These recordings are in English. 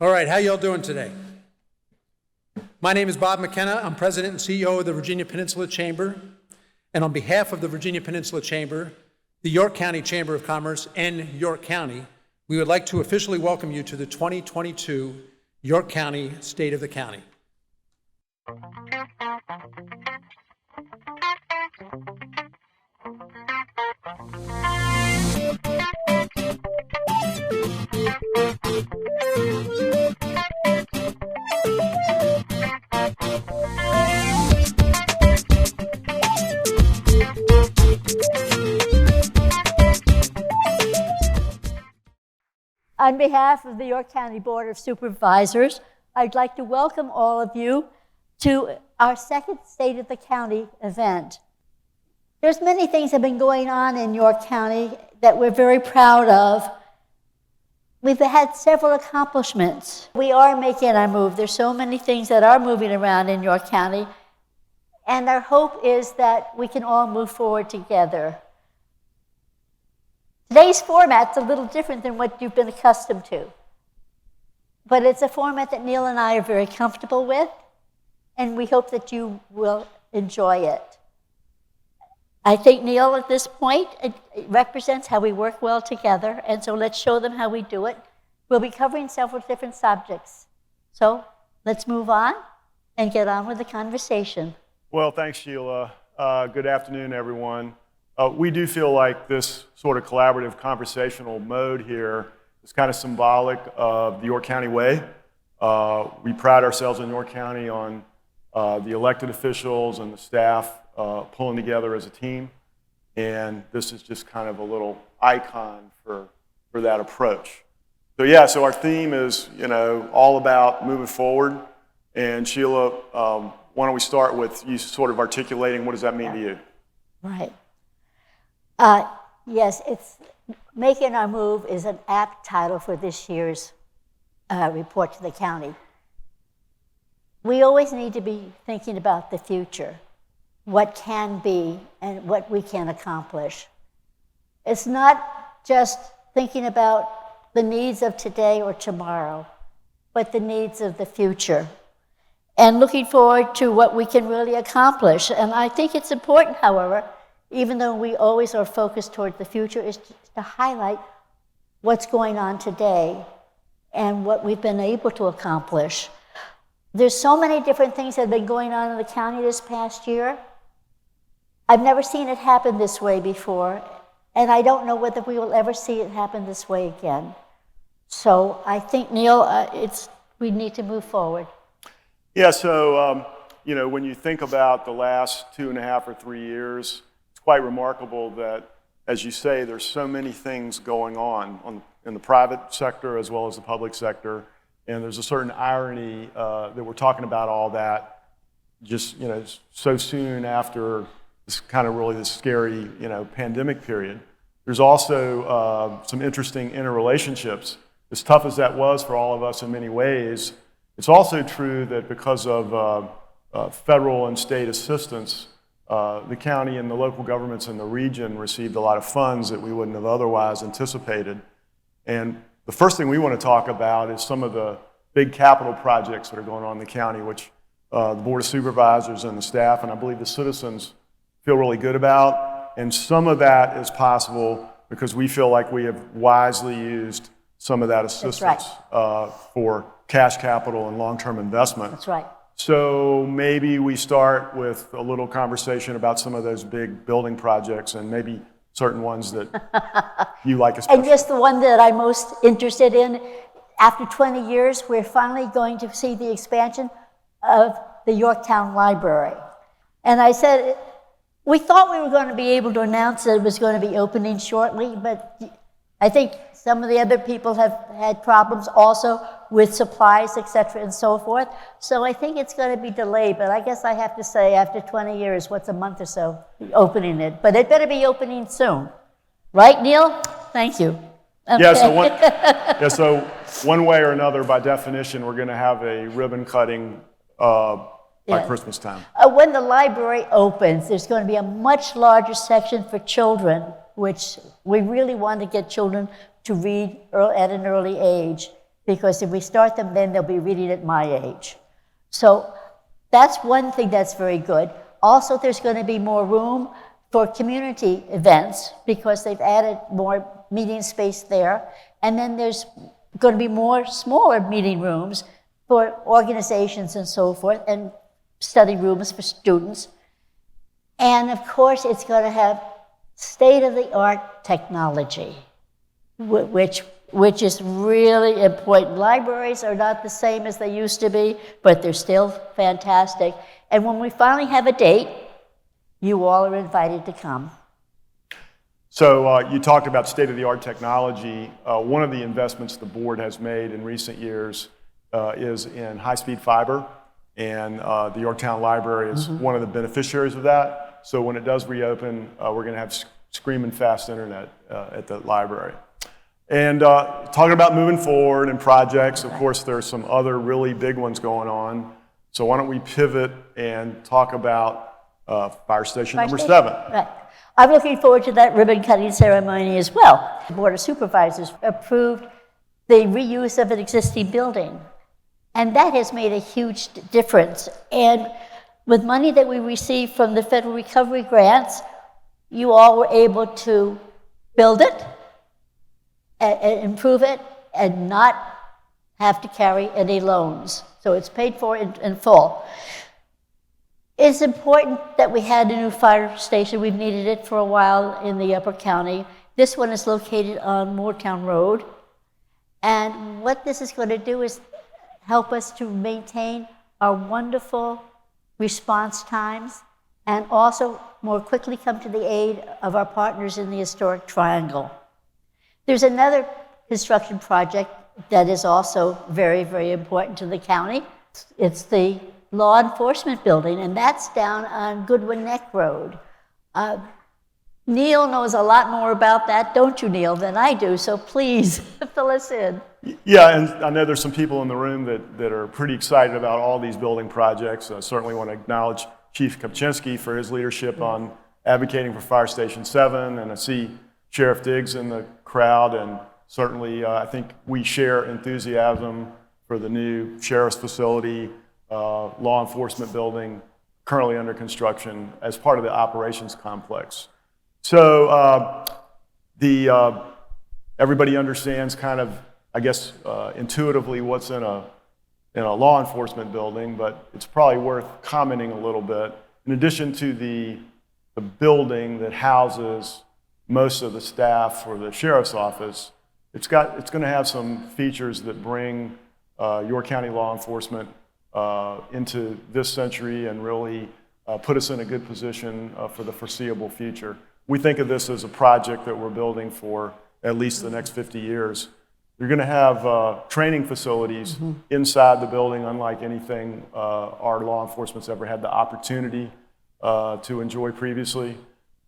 All right, how y'all doing today? My name is Bob McKenna. I'm President and CEO of the Virginia Peninsula Chamber. And on behalf of the Virginia Peninsula Chamber, the York County Chamber of Commerce, and York County, we would like to officially welcome you to the 2022 York County State of the County. On behalf of the York County Board of Supervisors, I'd like to welcome all of you to our second State of the County event. There's many things that have been going on in York County that we're very proud of. We've had several accomplishments. We are making our move. There's so many things that are moving around in York County, and our hope is that we can all move forward together. Today's format's a little different than what you've been accustomed to, but it's a format that Neil and I are very comfortable with, and we hope that you will enjoy it. I think Neil, at this point, it represents how we work well together, and so let's show them how we do it. We'll be covering several different subjects. So let's move on and get on with the conversation. Well, thanks, Sheila. Good afternoon, everyone. We do feel like this sort of collaborative conversational mode here is kind of symbolic of the York County way. We pride ourselves in York County on the elected officials and the staff pulling together as a team, and this is just kind of a little icon for that approach. So our theme is, all about moving forward. And Sheila, why don't we start with you sort of articulating what does that mean to you? Right. Yes, it's Making Our Move is an apt title for this year's report to the county. We always need to be thinking about the future, what can be and what we can accomplish. It's not just thinking about the needs of today or tomorrow, but the needs of the future, and looking forward to what we can really accomplish. And I think it's important, however, even though we always are focused toward the future, is to highlight what's going on today and what we've been able to accomplish. There's so many different things that have been going on in the county this past year. I've never seen it happen this way before, and I don't know whether we will ever see it happen this way again. So I think, Neil, we need to move forward. Yeah, so, when you think about the last 2.5 or 3 years, it's quite remarkable that, as you say, there's so many things going on in the private sector as well as the public sector, and there's a certain irony that we're talking about all that just, so soon after this kind of really this scary, pandemic period. There's also some interesting interrelationships. As tough as that was for all of us in many ways, it's also true that because of federal and state assistance, the county and the local governments in the region received a lot of funds that we wouldn't have otherwise anticipated. And the first thing we want to talk about is some of the big capital projects that are going on in the county, which the Board of Supervisors and the staff, and I believe the citizens, feel really good about. And some of that is possible because we feel like we have wisely used some of that assistance for cash capital and long-term investment. That's right. So maybe we start with a little conversation about some of those big building projects and maybe certain ones that you like especially. And just the one that I'm most interested in, after 20 years, we're finally going to see the expansion of the Yorktown Library. And I said, we thought we were going to be able to announce that it was going to be opening shortly, but I think some of the other people have had problems also with supplies, et cetera, and so forth. So I think it's going to be delayed, but I guess I have to say after 20 years, what's a month or so, opening it. But it better be opening soon. Right, Neil? Thank you. Okay. So one way or another, by definition, we're going to have a ribbon cutting by Christmas time. When the library opens, there's going to be a much larger section for children, which we really want to get children to read at an early age. because if we start them then, they'll be reading at my age. So that's one thing that's very good. Also, there's going to be more room for community events because they've added more meeting space there. And then there's going to be more smaller meeting rooms for organizations and so forth, and study rooms for students. And of course, it's going to have state-of-the-art technology, which is really important. Libraries are not the same as they used to be, but they're still fantastic. And when we finally have a date, you all are invited to come. So you talked about state-of-the-art technology. One of the investments the board has made in recent years is in high-speed fiber, and the Yorktown Library is one of the beneficiaries of that. So when it does reopen, we're going to have screaming fast internet at the library. And talking about moving forward and projects, of course, there's some other really big ones going on. So why don't we pivot and talk about Fire Station number 7. Right. I'm looking forward to that ribbon cutting ceremony as well. The Board of Supervisors approved the reuse of an existing building, and that has made a huge difference. And with money that we received from the federal recovery grants, you all were able to build it, and improve it, and not have to carry any loans. So it's paid for in full. It's important that we had a new fire station. We've needed it for a while in the Upper County. This one is located on Moortown Road. And what this is going to do is help us to maintain our wonderful response times and also more quickly come to the aid of our partners in the Historic Triangle. There's another construction project that is also very, very important to the county. It's the law enforcement building, and that's down on Goodwin Neck Road. Neil knows a lot more about that, don't you, Neil, than I do, so please fill us in. Yeah, and I know there's some people in the room that are pretty excited about all these building projects. I certainly want to acknowledge Chief Kopczynski for his leadership on advocating for Fire Station 7, and I see Sheriff Diggs in the crowd, and certainly I think we share enthusiasm for the new sheriff's facility, law enforcement building currently under construction as part of the operations complex. So everybody understands kind of, I guess, intuitively what's in a law enforcement building, but it's probably worth commenting a little bit. In addition to the building that houses most of the staff for the sheriff's office, it's going to have some features that bring York County law enforcement into this century and really put us in a good position for the foreseeable future. We think of this as a project that we're building for at least the next 50 years. You're going to have training facilities inside the building, unlike anything our law enforcement's ever had the opportunity to enjoy previously.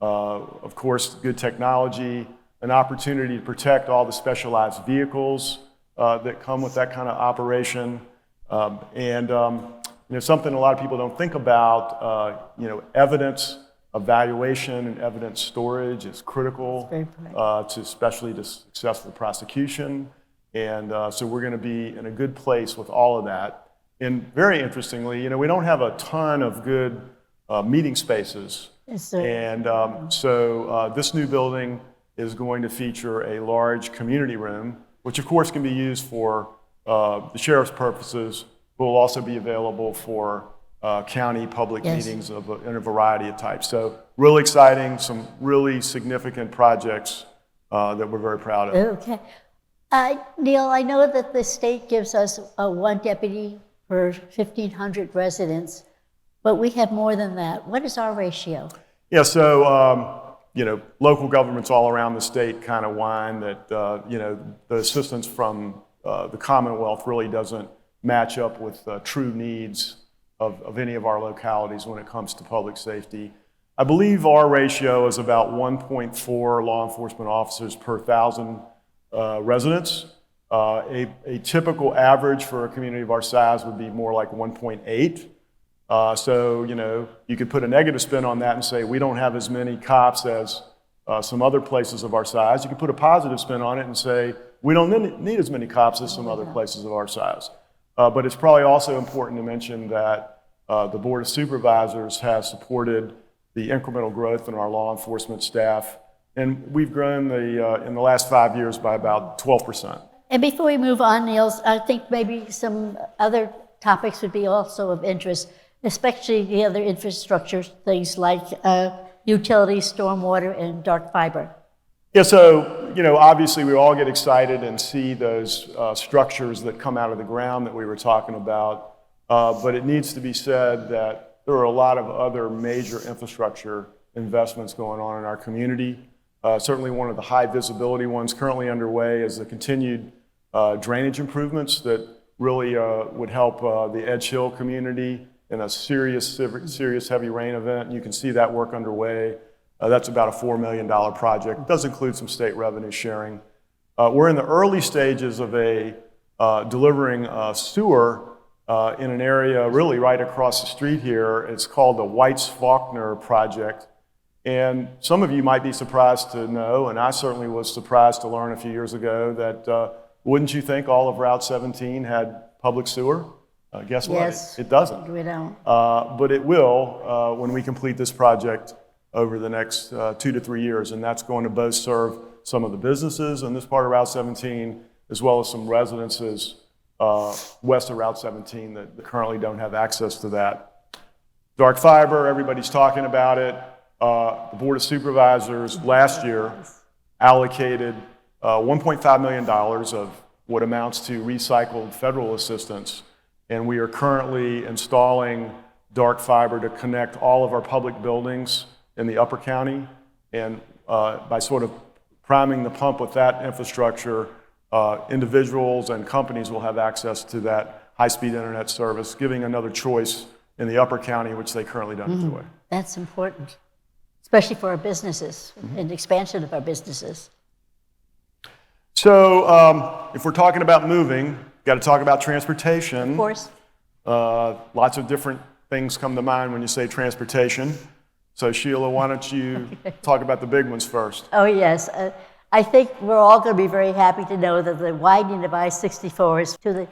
Of course, good technology, an opportunity to protect all the specialized vehicles that come with that kind of operation. Something a lot of people don't think about, evidence evaluation and evidence storage is critical, especially to successful prosecution. And so we're going to be in a good place with all of that. And very interestingly, we don't have a ton of good meeting spaces. And so this new building is going to feature a large community room, which of course can be used for the sheriff's purposes, but will also be available for county public meetings in a variety of types. So really exciting, some really significant projects that we're very proud of. Okay. Neil, I know that the state gives us one deputy per 1,500 residents, but we have more than that. What is our ratio? Yeah, so, local governments all around the state kind of whine that, the assistance from the Commonwealth really doesn't match up with true needs of any of our localities when it comes to public safety. I believe our ratio is about 1.4 law enforcement officers per 1,000 residents. A typical average for a community of our size would be more like 1.8. So, you could put a negative spin on that and say we don't have as many cops as some other places of our size. You could put a positive spin on it and say we don't need as many cops as some other places of our size. But it's probably also important to mention that the Board of Supervisors has supported the incremental growth in our law enforcement staff, and we've grown in the last 5 years by about 12%. And before we move on, Niels, I think maybe some other topics would be also of interest, especially the other infrastructure things like utilities, stormwater, and dark fiber. Yeah, so, obviously we all get excited and see those structures that come out of the ground that we were talking about, but it needs to be said that there are a lot of other major infrastructure investments going on in our community. Certainly one of the high visibility ones currently underway is the continued drainage improvements that really would help the Edge Hill community in a serious heavy rain event. And you can see that work underway. That's about a $4 million project. It does include some state revenue sharing. We're in the early stages of delivering sewer in an area really right across the street here. It's called the Whites-Faulkner project. And some of you might be surprised to know, and I certainly was surprised to learn a few years ago, that wouldn't you think all of Route 17 had public sewer? Guess what? Yes. It doesn't. We don't. But it will when we complete this project over the next 2 to 3 years, and that's going to both serve some of the businesses in this part of Route 17, as well as some residences west of Route 17 that currently don't have access to that. Dark fiber, everybody's talking about it. The Board of Supervisors last year allocated $1.5 million of what amounts to recycled federal assistance, and we are currently installing dark fiber to connect all of our public buildings in the Upper County, and by sort of priming the pump with that infrastructure, individuals and companies will have access to that high-speed internet service, giving another choice in the Upper County, which they currently don't enjoy. That's important, especially for our businesses and expansion of our businesses. So if we're talking about moving, got to talk about transportation. Of course. Lots of different things come to mind when you say transportation. So Sheila, why don't you talk about the big ones first? Oh, yes. I think we're all going to be very happy to know that the widening of I-64 to the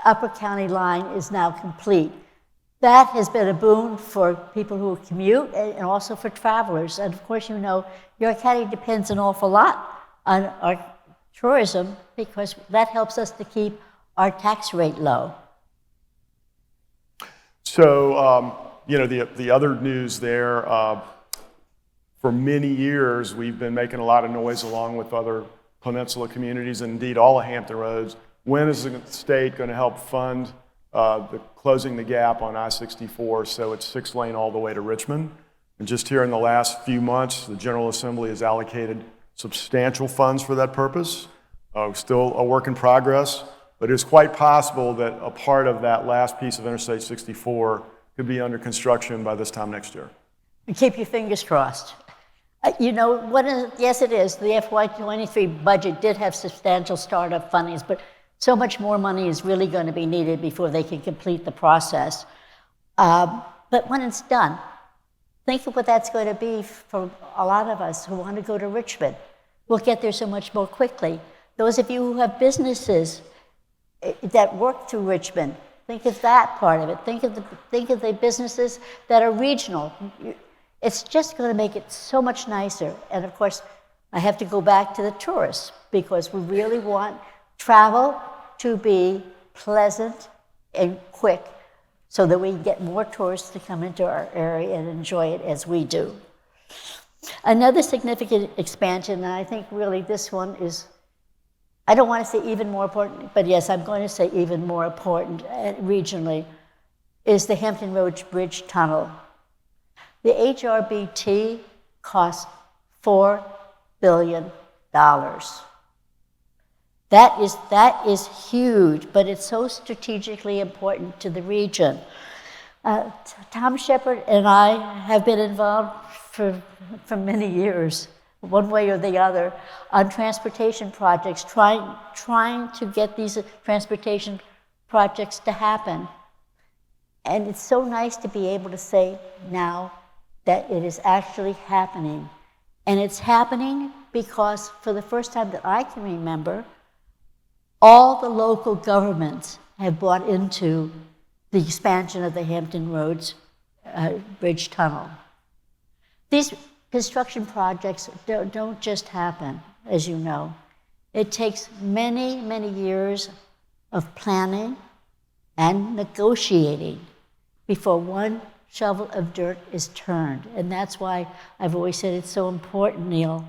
Upper County line is now complete. That has been a boon for people who commute and also for travelers. And of course, York County depends an awful lot on our tourism because that helps us to keep our tax rate low. So, the other news there, for many years, we've been making a lot of noise along with other peninsula communities and indeed all of Hampton Roads. When is the state going to help fund closing the gap on I-64 so it's 6-lane all the way to Richmond? And just here in the last few months, the General Assembly has allocated substantial funds for that purpose. Still a work in progress, but it's quite possible that a part of that last piece of Interstate 64 could be under construction by this time next year. And keep your fingers crossed. Yes, it is. The FY23 budget did have substantial startup fundings, but so much more money is really going to be needed before they can complete the process. But when it's done, think of what that's going to be for a lot of us who want to go to Richmond. We'll get there so much more quickly. Those of you who have businesses that work through Richmond, think of that part of it. Think of the businesses that are regional. It's just going to make it so much nicer. And of course, I have to go back to the tourists because we really want travel to be pleasant and quick so that we can get more tourists to come into our area and enjoy it as we do. Another significant expansion, and I think really this one is, I don't want to say even more important, but yes, I'm going to say even more important regionally, is the Hampton Roads Bridge Tunnel. The HRBT cost $4 billion. That is huge, but it's so strategically important to the region. Tom Shepard and I have been involved for many years, one way or the other, on transportation projects, trying to get these transportation projects to happen. And it's so nice to be able to say now that it is actually happening. And it's happening because for the first time that I can remember, all the local governments have bought into the expansion of the Hampton Roads Bridge Tunnel. These construction projects don't just happen, as you know. It takes many, many years of planning and negotiating before one shovel of dirt is turned. And that's why I've always said it's so important, Neil,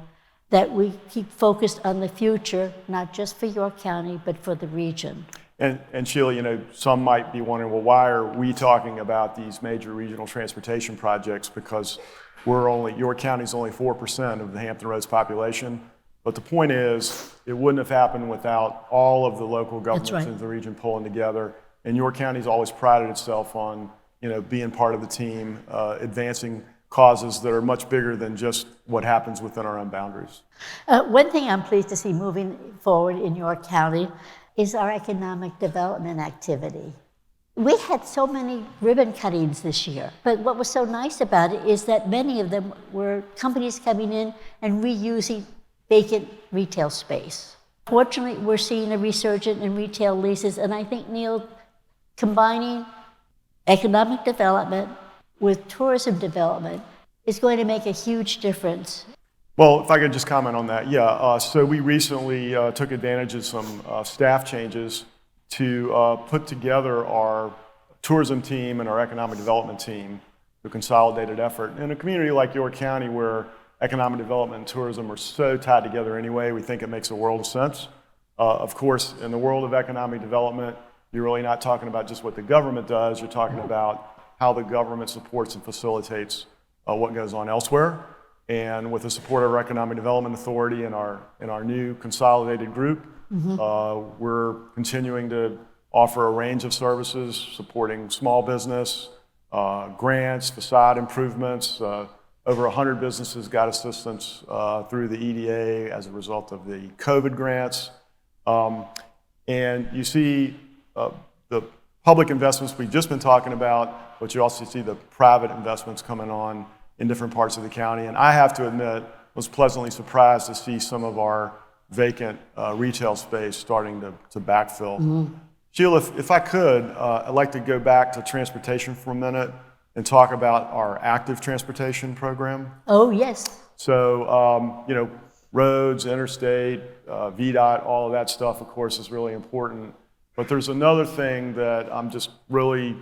that we keep focused on the future, not just for York County, but for the region. And Sheila, you know, some might be wondering, well, why are we talking about these major regional transportation projects? Because York County's only 4% of the Hampton Roads population. But the point is, it wouldn't have happened without all of the local governments in the region pulling together. And York County's always prided itself on, you know, being part of the team, advancing causes that are much bigger than just what happens within our own boundaries. One thing I'm pleased to see moving forward in York County is our economic development activity. We had so many ribbon cuttings this year, but what was so nice about it is that many of them were companies coming in and reusing vacant retail space. Fortunately, we're seeing a resurgence in retail leases, and I think, Neil, combining economic development with tourism development is going to make a huge difference. Well, if I could just comment on that, yeah. So we recently took advantage of some staff changes to put together our tourism team and our economic development team, a consolidated effort. In a community like York County, where economic development and tourism are so tied together anyway, we think it makes a world of sense. Of course, in the world of economic development, you're really not talking about just what the government does, you're talking about how the government supports and facilitates what goes on elsewhere. And with the support of our Economic Development Authority and our new consolidated group, we're continuing to offer a range of services supporting small business, grants, facade improvements. Over 100 businesses got assistance through the EDA as a result of the COVID grants. And you see the public investments we've just been talking about, but you also see the private investments coming on in different parts of the county. And I have to admit, was pleasantly surprised to see some of our vacant retail space starting to backfill. Sheila, if I could, I'd like to go back to transportation for a minute and talk about our active transportation program. Oh, yes. So, you know, roads, interstate, VDOT, all of that stuff, of course, is really important. But there's another thing that I'm just really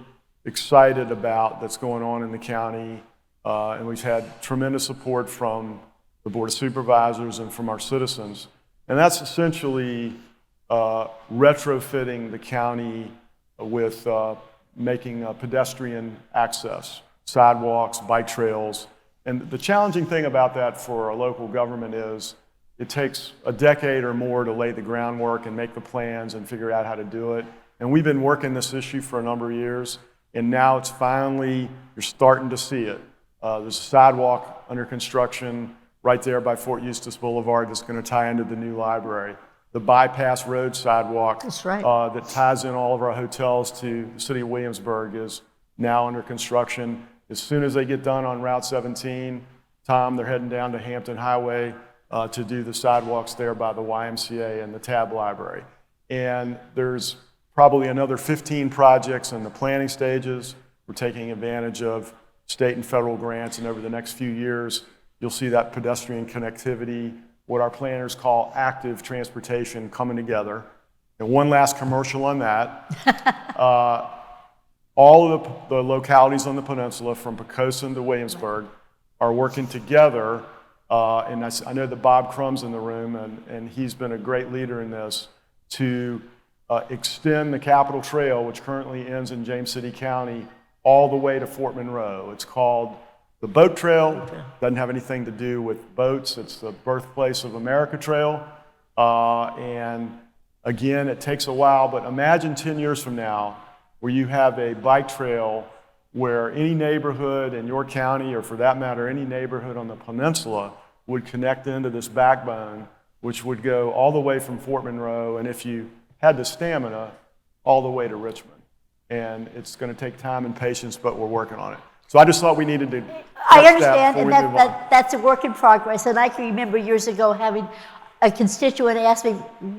excited about that's going on in the county. And we've had tremendous support from the Board of Supervisors and from our citizens. And that's essentially retrofitting the county with making pedestrian access, sidewalks, bike trails. And the challenging thing about that for a local government is it takes a decade or more to lay the groundwork and make the plans and figure out how to do it. And we've been working this issue for a number of years, and now it's finally, you're starting to see it. There's a sidewalk under construction right there by Fort Eustis Boulevard that's going to tie into the new library. The bypass road sidewalk that ties in all of our hotels to the city of Williamsburg is now under construction. As soon as they get done on Route 17, Tom, they're heading down to Hampton Highway to do the sidewalks there by the YMCA and the TAB library. And there's probably another 15 projects in the planning stages. We're taking advantage of state and federal grants, and over the next few years, you'll see that pedestrian connectivity, what our planners call active transportation, coming together. And one last commercial on that. All of the localities on the peninsula, from Poquoson to Williamsburg, are working together. And I know that Bob Crumb's in the room, and he's been a great leader in this, to extend the Capitol Trail, which currently ends in James City County, all the way to Fort Monroe. It's called the Boat Trail. Doesn't have anything to do with boats. It's the birthplace of America Trail. And again, it takes a while, but imagine 10 years from now where you have a bike trail where any neighborhood in your county, or for that matter, any neighborhood on the peninsula, would connect into this backbone, which would go all the way from Fort Monroe, and if you had the stamina, all the way to Richmond. And it's going to take time and patience, but we're working on it. So I just thought we needed to I understand, and that's a work in progress. And I can remember years ago having a constituent asked me,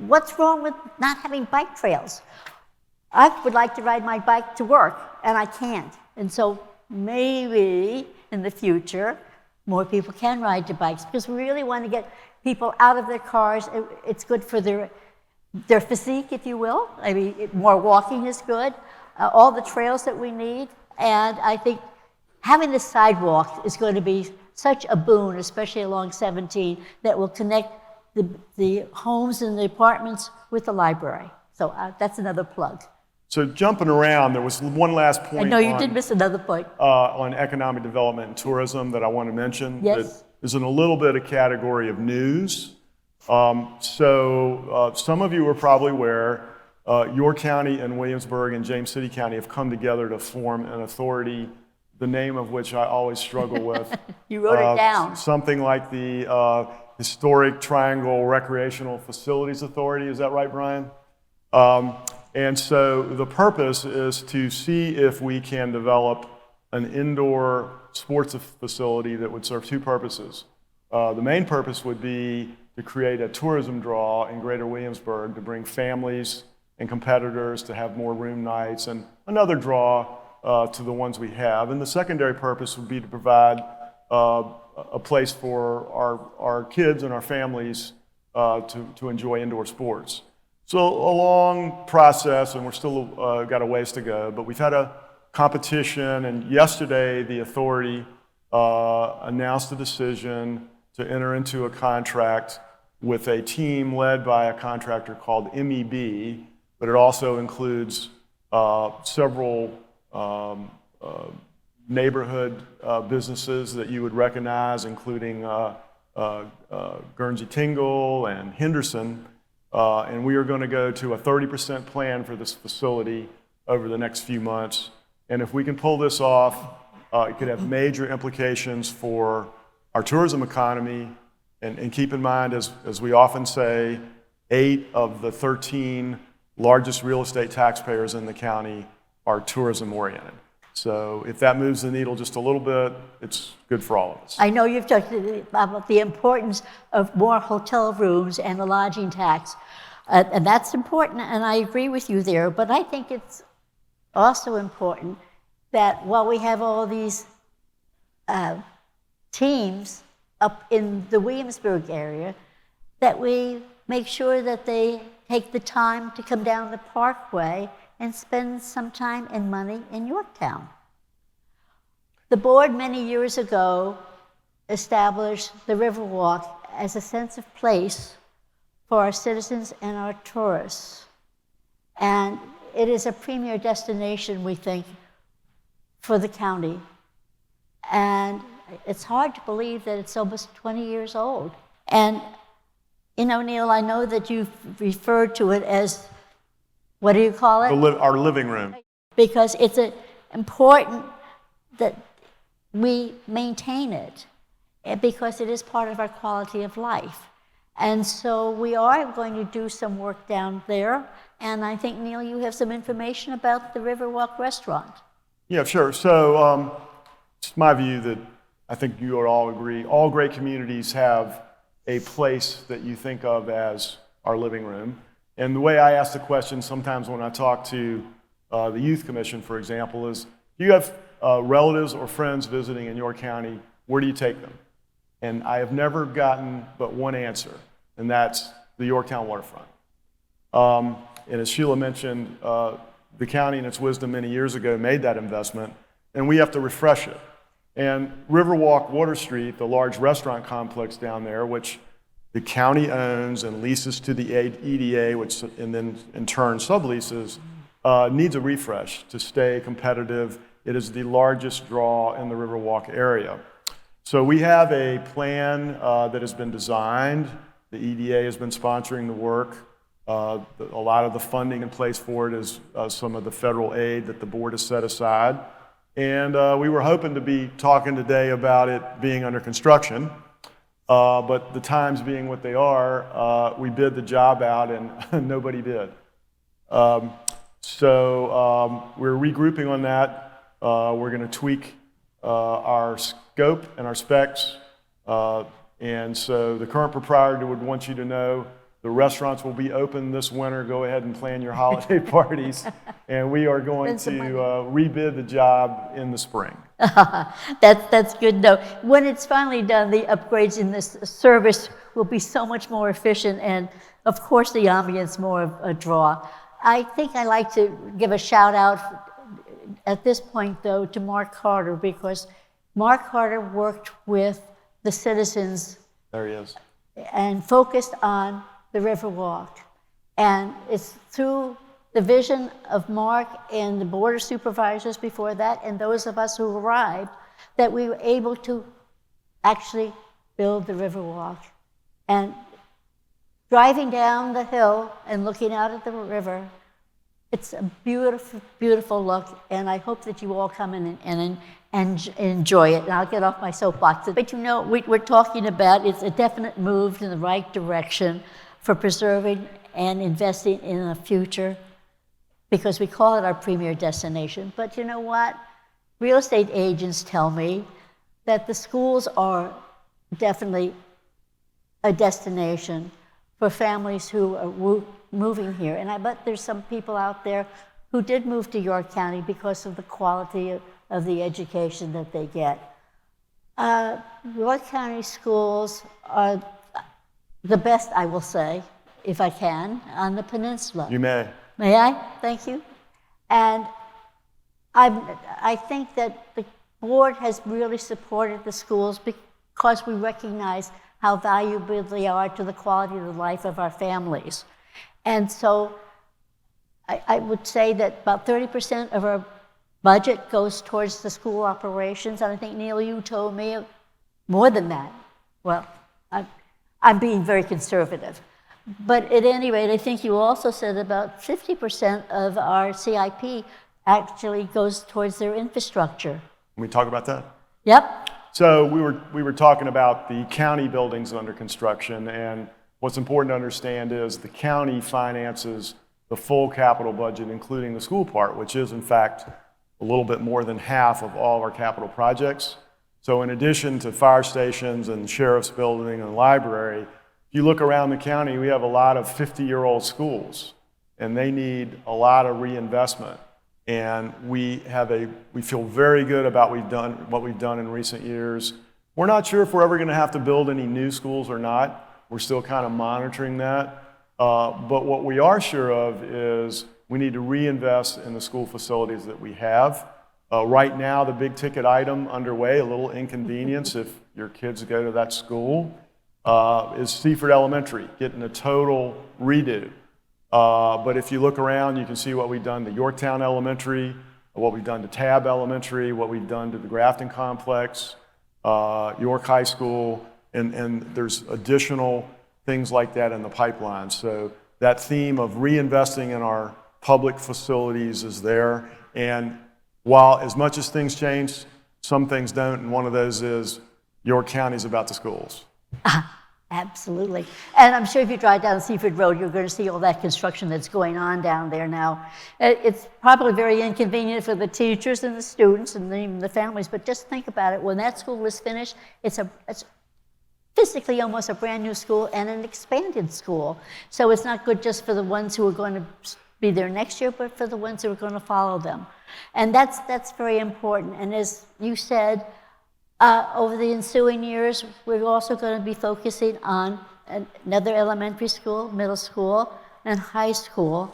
what's wrong with not having bike trails? I would like to ride my bike to work, and I can't. And so maybe in the future, more people can ride their bikes, because we really want to get people out of their cars. It's good for their physique, if you will. I mean, more walking is good. All the trails that we need. And I think having the sidewalk is going to be such a boon, especially along 17, that will connect the homes and the apartments with the library. So that's another plug. So jumping around, there was one last point. I know you did miss another point. On economic development and tourism that I want to mention. Yes. That is in a little bit of category of news. Some of you are probably aware, York County and Williamsburg and James City County have come together to form an authority, the name of which I always struggle with. You wrote it down. Something like the Historic Triangle Recreational Facilities Authority. Is that right, Brian? And so the purpose is to see if we can develop an indoor sports facility that would serve two purposes. The main purpose would be to create a tourism draw in Greater Williamsburg to bring families and competitors to have more room nights, and another draw to the ones we have. And the secondary purpose would be to provide a place for our kids and our families to enjoy indoor sports. So a long process, and we're still got a ways to go, but we've had a competition, and yesterday the authority announced a decision to enter into a contract with a team led by a contractor called MEB, but it also includes several neighborhood businesses that you would recognize, including Guernsey Tingle and Henderson. And we are going to go to a 30% plan for this facility over the next few months. And if we can pull this off, it could have major implications for our tourism economy. And keep in mind, as we often say, 8 of the 13 largest real estate taxpayers in the county are tourism oriented. So if that moves the needle just a little bit, it's good for all of us. I know you've talked about the importance of more hotel rooms and the lodging tax, and that's important, and I agree with you there, but I think it's also important that while we have all these teams up in the Williamsburg area, that we make sure that they take the time to come down the Parkway and spend some time and money in Yorktown. The board many years ago established the Riverwalk as a sense of place for our citizens and our tourists. And it is a premier destination, we think, for the county. And it's hard to believe that it's almost 20 years old. And, you know, Neil, I know that you've referred to it as, what do you call it? Our living room. Because it's important that we maintain it, because it is part of our quality of life. And so we are going to do some work down there. And I think, Neil, you have some information about the Riverwalk restaurant. Yeah, sure. So it's my view that I think you would all agree, all great communities have a place that you think of as our living room. And the way I ask the question sometimes when I talk to the Youth Commission, for example, is, do you have relatives or friends visiting in York County? Where do you take them? And I have never gotten but one answer, and that's the Yorktown waterfront. And as Sheila mentioned, the county in its wisdom many years ago made that investment, and we have to refresh it. And Riverwalk Water Street, the large restaurant complex down there, which the county owns and leases to the EDA, which and then in turn subleases, needs a refresh to stay competitive. It is the largest draw in the Riverwalk area. So we have a plan that has been designed. The EDA has been sponsoring the work. A lot of the funding in place for it is some of the federal aid that the board has set aside. And we were hoping to be talking today about it being under construction. But the times being what they are, we bid the job out and nobody bid. So we're regrouping on that. We're going to tweak our scope and our specs. And so the current proprietor would want you to know the restaurants will be open this winter. Go ahead and plan your holiday parties. And we are going to rebid the job in the spring. That's good though. When it's finally done, the upgrades in this service will be so much more efficient, and of course the ambience more of a draw. I think I'd like to give a shout out at this point though to Mark Carter, because Mark Carter worked with the citizens There he is. and focused on the Riverwalk. And it's through the vision of Mark and the Board of Supervisors before that, and those of us who arrived, that we were able to actually build the Riverwalk. And driving down the hill and looking out at the river, it's a beautiful, beautiful look, and I hope that you all come in and enjoy it. And I'll get off my soapbox. But you know, we're talking about, it's a definite move in the right direction for preserving and investing in the future, because we call it our premier destination. But you know what? Real estate agents tell me that the schools are definitely a destination for families who are moving here. And I bet there's some people out there who did move to York County because of the quality of the education that they get. York County schools are the best, I will say, if I can, on the peninsula. You may. May I? Thank you. And I think that the board has really supported the schools because we recognize how valuable they are to the quality of the life of our families. And so I would say that about 30% of our budget goes towards the school operations. And I think, Neil, you told me more than that. Well, I'm being very conservative. But at any rate, I think you also said about 50% of our CIP actually goes towards their infrastructure. Can we talk about that? Yep. So we were talking about the county buildings under construction, and what's important to understand is the county finances the full capital budget, including the school part, which is in fact a little bit more than half of all of our capital projects. So in addition to fire stations and sheriff's building and library, if you look around the county, we have a lot of 50-year-old schools, and they need a lot of reinvestment. And we feel very good about what we've done in recent years. We're not sure if we're ever going to have to build any new schools or not. We're still kind of monitoring that. But what we are sure of is we need to reinvest in the school facilities that we have. Right now, the big ticket item underway, a little inconvenience if your kids go to that school, is Seaford Elementary, getting a total redo. But if you look around, you can see what we've done to Yorktown Elementary, what we've done to Tab Elementary, what we've done to the Grafton Complex, York High School, and there's additional things like that in the pipeline. So that theme of reinvesting in our public facilities is there. And while as much as things change, some things don't, and one of those is York County's about the schools. Absolutely. And I'm sure if you drive down Seaford Road, you're going to see all that construction that's going on down there now. It's probably very inconvenient for the teachers and the students and even the families, but just think about it. When that school is finished, it's physically almost a brand new school and an expanded school. So it's not good just for the ones who are going to be there next year, but for the ones who are going to follow them. And that's very important. And as you said, over the ensuing years, we're also going to be focusing on another elementary school, middle school, and high school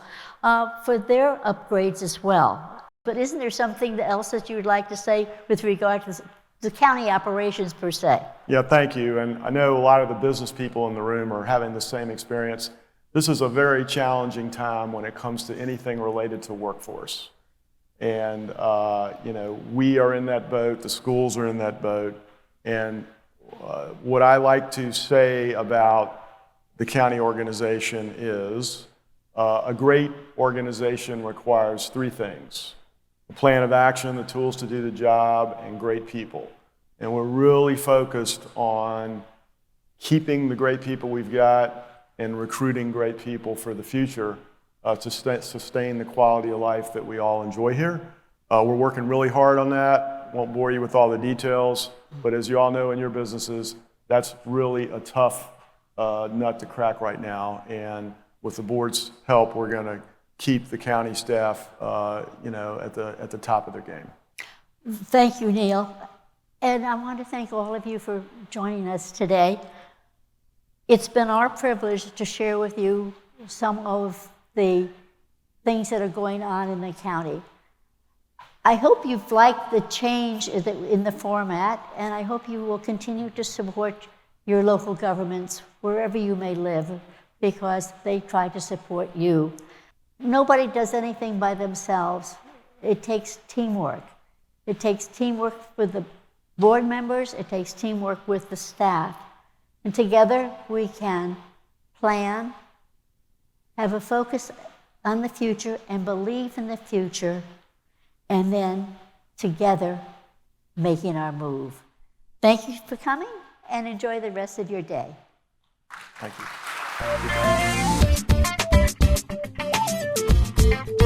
for their upgrades as well. But isn't there something else that you would like to say with regard to the county operations per se? Yeah, thank you. And I know a lot of the business people in the room are having the same experience. This is a very challenging time when it comes to anything related to workforce. And, we are in that boat, the schools are in that boat. And what I like to say about the county organization is a great organization requires three things: a plan of action, the tools to do the job, and great people. And we're really focused on keeping the great people we've got and recruiting great people for the future to sustain the quality of life that we all enjoy here. We're working really hard on that. Won't bore you with all the details, but as you all know in your businesses, That's really a tough nut to crack right now. And with the board's help, we're going to keep the county staff, at the top of their game. Thank you, Neil. And I want to thank all of you for joining us today. It's been our privilege to share with you some of the things that are going on in the county. I hope you've liked the change in the format, and I hope you will continue to support your local governments wherever you may live, because they try to support you. Nobody does anything by themselves. It takes teamwork. It takes teamwork with the board members. It takes teamwork with the staff. And together we can plan, have a focus on the future and believe in the future, and then together making our move. Thank you for coming, and enjoy the rest of your day. Thank you.